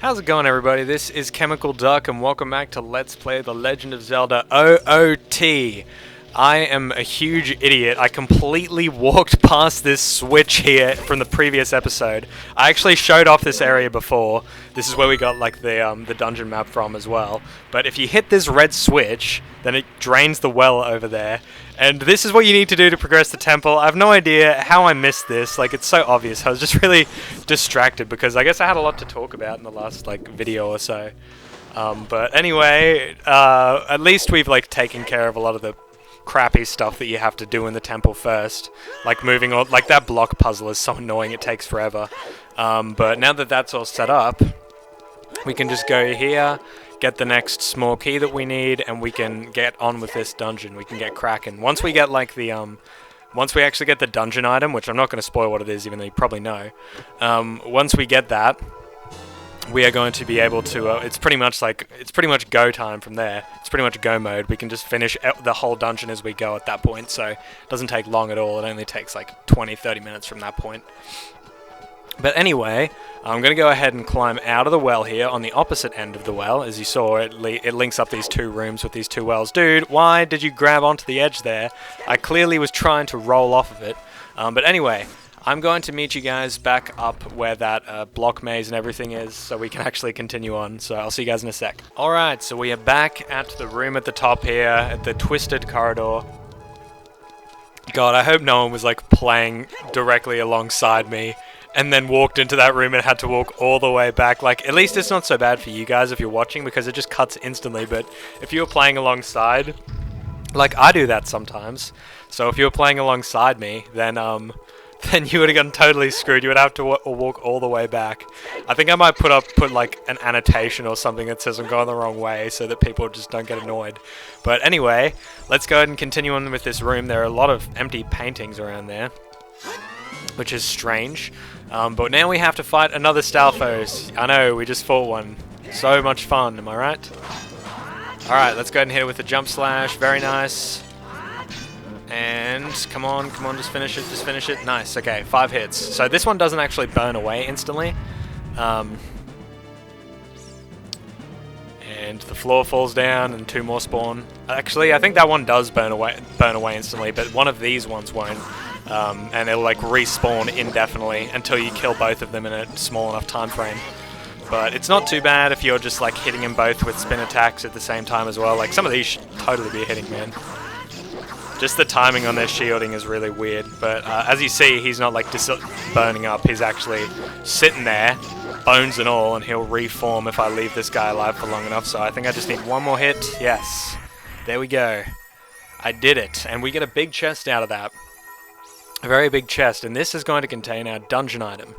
How's it going, everybody? This is Chemical Duck, and welcome back to Let's Play The Legend of Zelda OOT. I am a huge idiot. I completely walked past this switch here from the previous episode. I actually showed off this area before. This is where we got like the dungeon map from as well. But if you hit this red switch, then it drains the well over there. And this is what you need to do to progress the temple. I have no idea how I missed this. Like, it's so obvious. I was just really distracted because I guess I had a lot to talk about in the last like video or so. But anyway, at least we've like taken care of a lot of the crappy stuff that you have to do in the temple first, like moving on. Like that block puzzle is so annoying, it takes forever. But now that that's all set up, we can just go here, get the next small key that we need, and we can get on with this dungeon. We can get cracking. Once we get like the once we actually get the dungeon item, which I'm not going to spoil what it is, even though you probably know. Once we get that, we are going to be able to, it's pretty much go time from there. It's pretty much go mode. We can just finish the whole dungeon as we go at that point, so it doesn't take long at all. It only takes like 20-30 minutes from that point. But anyway, I'm going to go ahead and climb out of the well here on the opposite end of the well. As you saw, it links up these two rooms with these two wells. Dude, why did you grab onto the edge there? I clearly was trying to roll off of it. But anyway, I'm going to meet you guys back up where that block maze and everything is, so we can actually continue on. So I'll see you guys in a sec. Alright, so we are back at the room at the top here, at the twisted corridor. God, I hope no one was like playing directly alongside me and then walked into that room and had to walk all the way back. Like, at least it's not so bad for you guys if you're watching, because it just cuts instantly. But if you were playing alongside, like I do that sometimes. So if you were playing alongside me, then you would have gotten totally screwed. You would have to walk all the way back. I think I might put like an annotation or something that says I'm going the wrong way so that people just don't get annoyed. But anyway, let's go ahead and continue on with this room. There are a lot of empty paintings around there, which is strange. But now we have to fight another Stalfos. I know, we just fought one. So much fun, am I right? Alright, let's go ahead and hit it with a jump slash. Very nice. And come on, just finish it. Nice, okay, 5 hits. So this one doesn't actually burn away instantly. And the floor falls down and 2 more spawn. Actually, I think that one does burn away instantly, but one of these ones won't. And it'll like respawn indefinitely until you kill both of them in a small enough time frame. But it's not too bad if you're just like hitting them both with spin attacks at the same time as well. Like some of these should totally be hitting, man. Just the timing on their shielding is really weird, but as you see, he's not like burning up. He's actually sitting there, bones and all, and he'll reform if I leave this guy alive for long enough. So I think I just need one more hit. Yes, there we go. I did it, and we get a big chest out of that. A very big chest, and this is going to contain our dungeon item.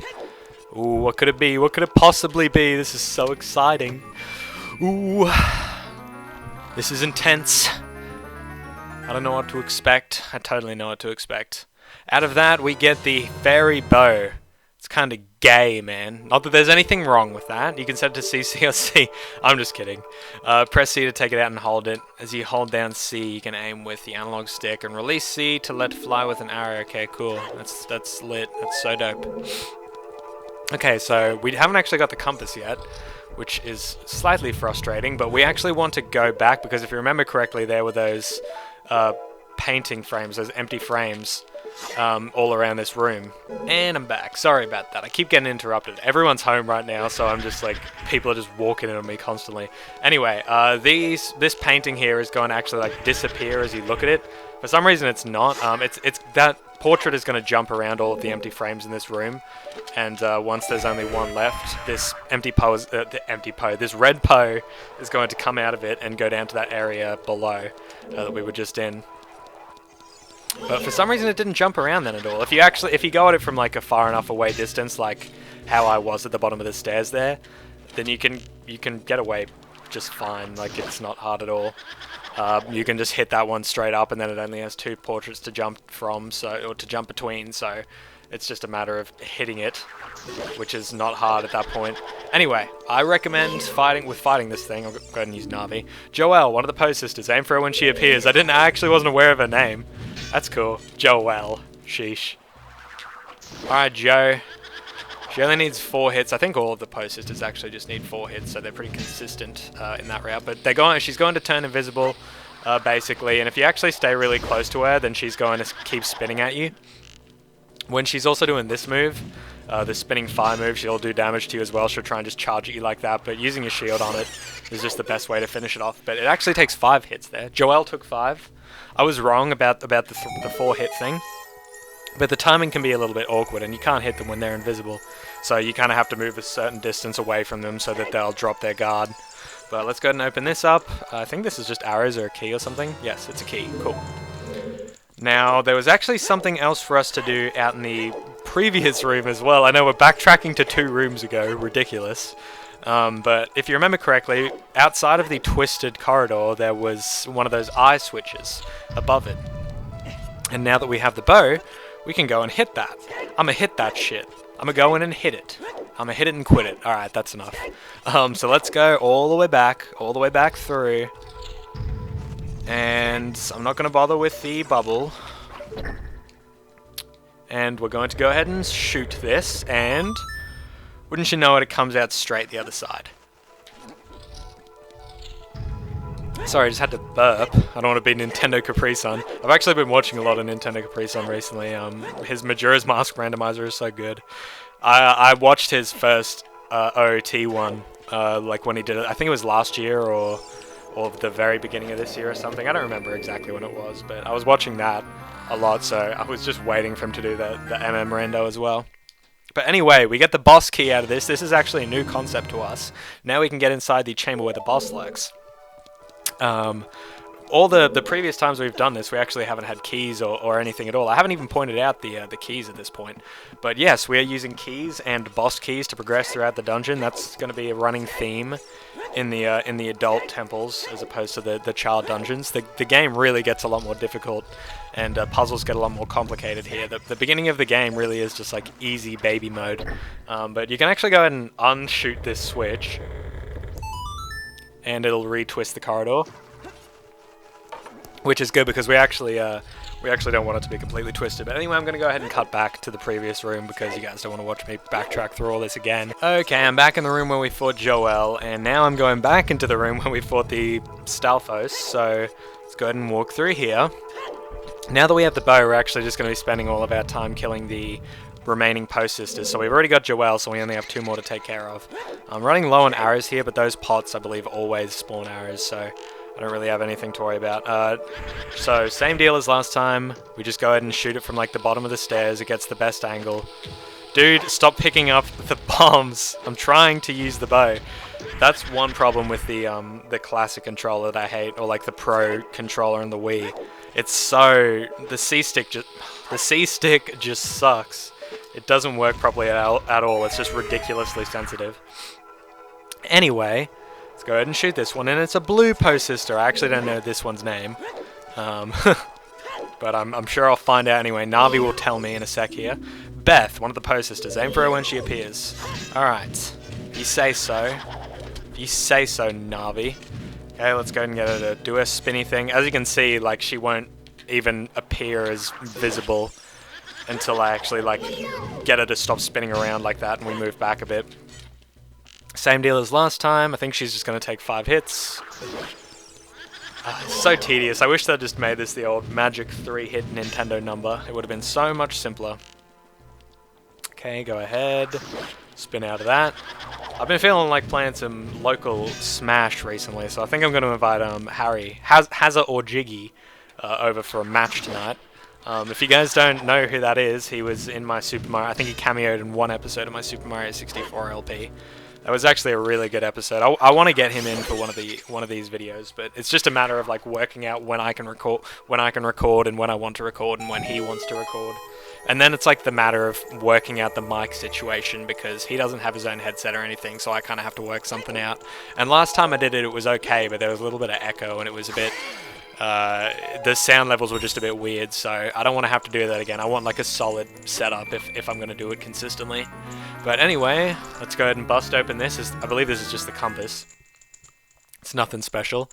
Ooh, what could it be? What could it possibly be? This is so exciting. Ooh, this is intense. I don't know what to expect. I totally know what to expect. Out of that, we get the fairy bow. It's kind of gay, man. Not that there's anything wrong with that. You can set it to CC or C. I'm just kidding. Press C to take it out and hold it. As you hold down C, you can aim with the analog stick, and release C to let fly with an arrow. Okay, cool. That's lit. That's so dope. Okay, so we haven't actually got the compass yet, which is slightly frustrating, but we actually want to go back, because if you remember correctly, there were those painting frames, those empty frames, all around this room. And I'm back. Sorry about that. I keep getting interrupted. Everyone's home right now, so I'm just like, people are just walking in on me constantly. Anyway, this painting here is going to actually like disappear as you look at it. For some reason it's not. It's that portrait is going to jump around all of the empty frames in this room, and once there's only one left, this this red Poe is going to come out of it and go down to that area below that we were just in. But for some reason it didn't jump around then at all. If you go at it from like a far enough away distance, like how I was at the bottom of the stairs there, then you can get away just fine. Like, it's not hard at all. You can just hit that one straight up, and then it only has 2 portraits to jump from, or to jump between, so it's just a matter of hitting it, which is not hard at that point. Anyway, I recommend fighting this thing. I'll go ahead and use Navi. Joelle, one of the Poe Sisters. Aim for her when she appears. I actually wasn't aware of her name. That's cool. Joelle. Sheesh. Alright, Joe. She only needs 4 hits. I think all of the Poe Sisters actually just need 4 hits, so they're pretty consistent in that route. But she's going to turn invisible, basically, and if you actually stay really close to her, then she's going to keep spinning at you. When she's also doing this move, the spinning fire move, she'll do damage to you as well. She'll try and just charge at you like that, but using a shield on it is just the best way to finish it off. But it actually takes 5 hits there. Joelle took 5. I was wrong about the 4-hit thing. But the timing can be a little bit awkward, and you can't hit them when they're invisible. So you kind of have to move a certain distance away from them so that they'll drop their guard. But let's go ahead and open this up. I think this is just arrows or a key or something. Yes, it's a key. Cool. Now, there was actually something else for us to do out in the previous room as well. I know we're backtracking to 2 rooms ago. Ridiculous. But if you remember correctly, outside of the twisted corridor, there was one of those eye switches above it. And now that we have the bow, we can go and hit that. I'ma hit that shit. I'ma go in and hit it. I'ma hit it and quit it. Alright, that's enough. So let's go all the way back through. And I'm not going to bother with the bubble. And we're going to go ahead and shoot this, and wouldn't you know it, it comes out straight the other side. Sorry, I just had to burp. I don't want to be Nintendo Capri Sun. I've actually been watching a lot of Nintendo Capri Sun recently. His Majora's Mask randomizer is so good. I watched his first OOT one, like when he did it. I think it was last year or the very beginning of this year or something. I don't remember exactly when it was, but I was watching that a lot, so I was just waiting for him to do the MM rando as well. But anyway, we get the boss key out of this. This is actually a new concept to us. Now we can get inside the chamber where the boss lurks. All the previous times we've done this, we actually haven't had keys or anything at all. I haven't even pointed out the keys at this point. But yes, we are using keys and boss keys to progress throughout the dungeon. That's going to be a running theme in the adult temples as opposed to the child dungeons. The game really gets a lot more difficult, and puzzles get a lot more complicated here. The beginning of the game really is just like easy baby mode. But you can actually go ahead and unshoot this switch, and it'll retwist the corridor, which is good because we actually don't want it to be completely twisted. But anyway, I'm going to go ahead and cut back to the previous room because you guys don't want to watch me backtrack through all this again. Okay, I'm back in the room where we fought Joelle, and now I'm going back into the room where we fought the Stalfos. So let's go ahead and walk through here. Now that we have the bow, we're actually just going to be spending all of our time killing the remaining Poe Sisters. So we've already got Joelle, so we only have 2 more to take care of. I'm running low on arrows here, but those pots, I believe, always spawn arrows, so I don't really have anything to worry about. So same deal as last time. We just go ahead and shoot it from like the bottom of the stairs. It gets the best angle. Dude, stop picking up the bombs. I'm trying to use the bow. That's one problem with the classic controller that I hate, or like the Pro controller and the Wii. It's so the C stick just sucks. It doesn't work properly at all. It's just ridiculously sensitive. Anyway, let's go ahead and shoot this one, and it's a blue Poe Sister. I actually don't know this one's name, but I'm sure I'll find out anyway. Navi will tell me in a sec here. Beth, one of the Poe Sisters. Aim for her when she appears. Alright. If you say so. If you say so, Navi. Okay, let's go ahead and get her to do her spinny thing. As you can see, like, she won't even appear as visible until I actually, like, get her to stop spinning around like that and we move back a bit. Same deal as last time. I think she's just going to take 5 hits. It's so tedious. I wish they'd just made this the old magic 3-hit Nintendo number. It would have been so much simpler. Okay, go ahead. Spin out of that. I've been feeling like playing some local Smash recently, so I think I'm going to invite Harry, Hazza or Jiggy, over for a match tonight. If you guys don't know who that is, he was in my Super Mario... I think he cameoed in one episode of my Super Mario 64 LP. That was actually a really good episode. I want to get him in for one of these videos, but it's just a matter of like working out when I can record, and when I want to record, and when he wants to record. And then it's like the matter of working out the mic situation, because he doesn't have his own headset or anything, so I kind of have to work something out. And last time I did it, it was okay, but there was a little bit of echo, and it was a bit... the sound levels were just a bit weird, so I don't want to have to do that again. I want like a solid setup if I'm going to do it consistently. But anyway, let's go ahead and bust open this. I believe this is just the compass. It's nothing special.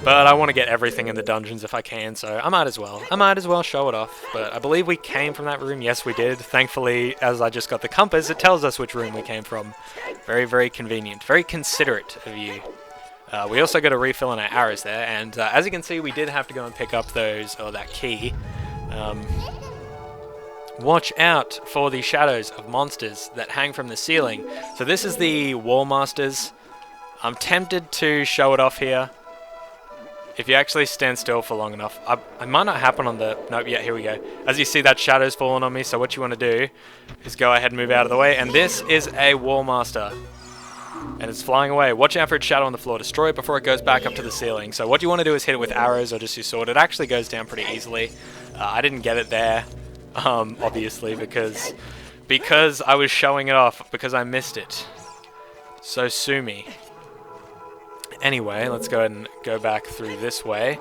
But I want to get everything in the dungeons if I can, so I might as well. I might as well show it off. But I believe we came from that room. Yes, we did. Thankfully, as I just got the compass, it tells us which room we came from. Very, very convenient. Very considerate of you. We also got a refill on our arrows there, and as you can see, we did have to go and pick up that key. Watch out for the shadows of monsters that hang from the ceiling. So this is the Wall Masters. I'm tempted to show it off here. If you actually stand still for long enough, it might not happen on the... Nope, yeah, here we go. As you see, that shadow's falling on me, so what you want to do is go ahead and move out of the way, and this is a Wall Master. And it's flying away. Watch out for its shadow on the floor. Destroy it before it goes back up to the ceiling. So what you want to do is hit it with arrows or just your sword. It actually goes down pretty easily. I didn't get it there, obviously, because I was showing it off, because I missed it. So sue me. Anyway, let's go ahead and go back through this way.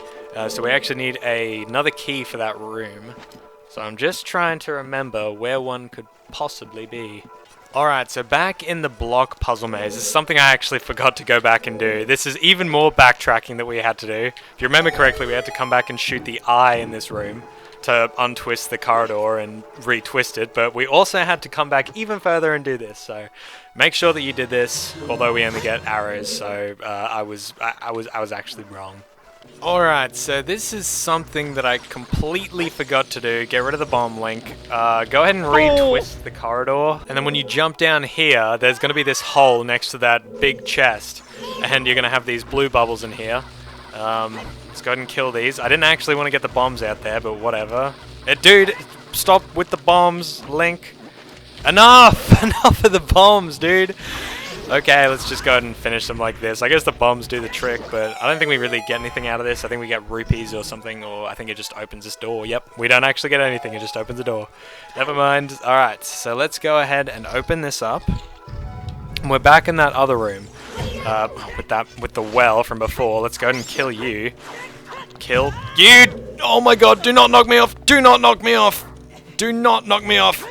So we actually need another key for that room. So I'm just trying to remember where one could possibly be. Alright, so back in the block puzzle maze, this is something I actually forgot to go back and do. This is even more backtracking that we had to do. If you remember correctly, we had to come back and shoot the eye in this room to untwist the corridor and retwist it, but we also had to come back even further and do this, so make sure that you did this, although we only get arrows, so I was actually wrong. Alright, so this is something that I completely forgot to do. Get rid of the bomb link. Go ahead and retwist the corridor, and then when you jump down here, there's going to be this hole next to that big chest, and you're going to have these blue bubbles in here. Let's go ahead and kill these. I didn't actually want to get the bombs out there, but whatever. Dude, stop with the bombs, Link. Enough! Enough of the bombs, dude! Okay, let's just go ahead and finish them like this. I guess the bombs do the trick, but I don't think we really get anything out of this. I think we get rupees or something, or I think it just opens this door. Yep, we don't actually get anything, it just opens the door. Never mind. Alright, so let's go ahead and open this up. We're back in that other room. With the well from before. Let's go ahead and kill you. Kill you! Oh my god, do not knock me off! Do not knock me off! Do not knock me off!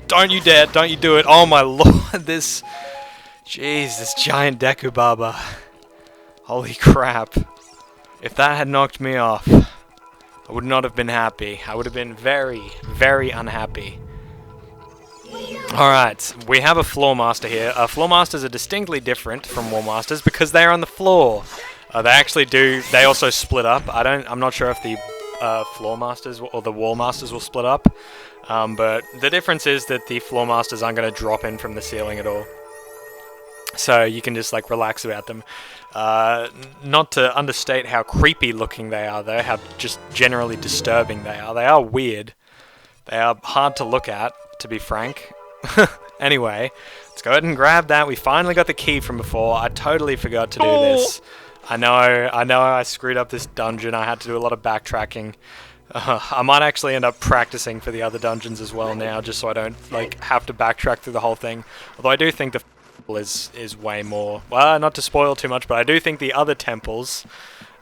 Don't you dare, don't you do it. Oh my lord, this... Jeez, this giant Deku Baba. Holy crap. If that had knocked me off, I would not have been happy. I would have been very, very unhappy. Alright, we have a Floor Master here. Floor Masters are distinctly different from Wall Masters because they're on the floor. They also split up. I'm not sure if the Floor Masters or the Wall Masters will split up. But the difference is that the Floor Masters aren't going to drop in from the ceiling at all. So you can just like relax about them. Not to understate how creepy looking they are though, how just generally disturbing they are. They are weird. They are hard to look at, to be frank. Anyway, let's go ahead and grab that. We finally got the key from before. I totally forgot to do this. I know I screwed up this dungeon. I had to do a lot of backtracking. I might actually end up practicing for the other dungeons as well now, just so I don't like have to backtrack through the whole thing. Although I do think the is way more, well, not to spoil too much, but I do think the other temples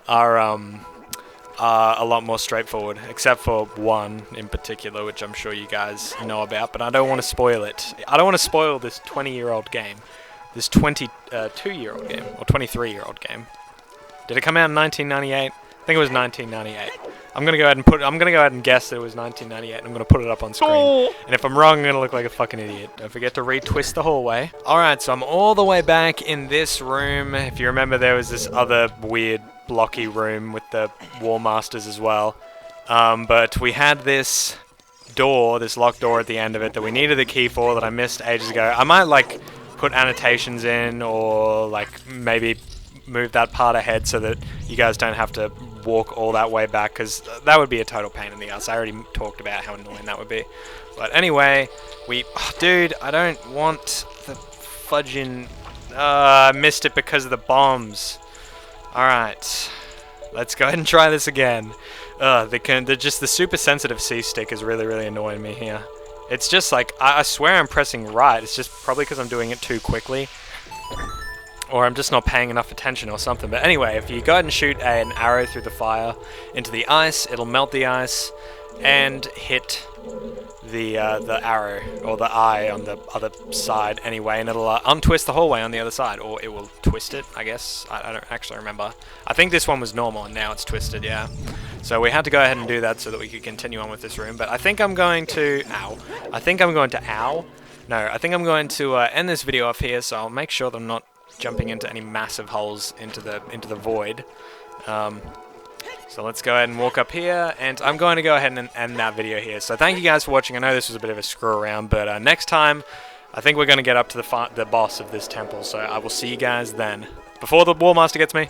are a lot more straightforward, except for one in particular, which I'm sure you guys know about, but I don't want to spoil it. I don't want to spoil this 20-year-old game, this 22-year-old game, or 23-year-old game. Did it come out in 1998? I think it was 1998. I'm gonna go ahead and guess that it was 1998. I'm gonna put it up on screen. And if I'm wrong, I'm gonna look like a fucking idiot. Don't forget to retwist the hallway. Alright, so I'm all the way back in this room. If you remember, there was this other weird blocky room with the Wall Masters as well. But we had this door, this locked door at the end of it that we needed the key for that I missed ages ago. I might like put annotations in or like maybe move that part ahead so that you guys don't have to walk all that way back, because that would be a total pain in the ass. I already talked about how annoying that would be. But anyway, dude, I don't want the fudging... I missed it because of the bombs. Alright, let's go ahead and try this again. The super sensitive C-stick is really, really annoying me here. It's just like, I swear I'm pressing right. It's just probably because I'm doing it too quickly. Or I'm just not paying enough attention or something. But anyway, if you go ahead and shoot an arrow through the fire into the ice, it'll melt the ice. and hit the arrow, or the eye on the other side anyway, and it'll untwist the whole way on the other side, or it will twist it, I guess. I don't actually remember. I think this one was normal, and now it's twisted, yeah. So we had to go ahead and do that so that we could continue on with this room, but I think I'm going to... Ow. I think I'm going to... Ow? No, I think I'm going to end this video off here, so I'll make sure that I'm not jumping into any massive holes into the void. So let's go ahead and walk up here, and I'm going to go ahead and end that video here. So thank you guys for watching. I know this was a bit of a screw around, but next time, I think we're going to get up to the boss of this temple, so I will see you guys then. Before the War Master gets me.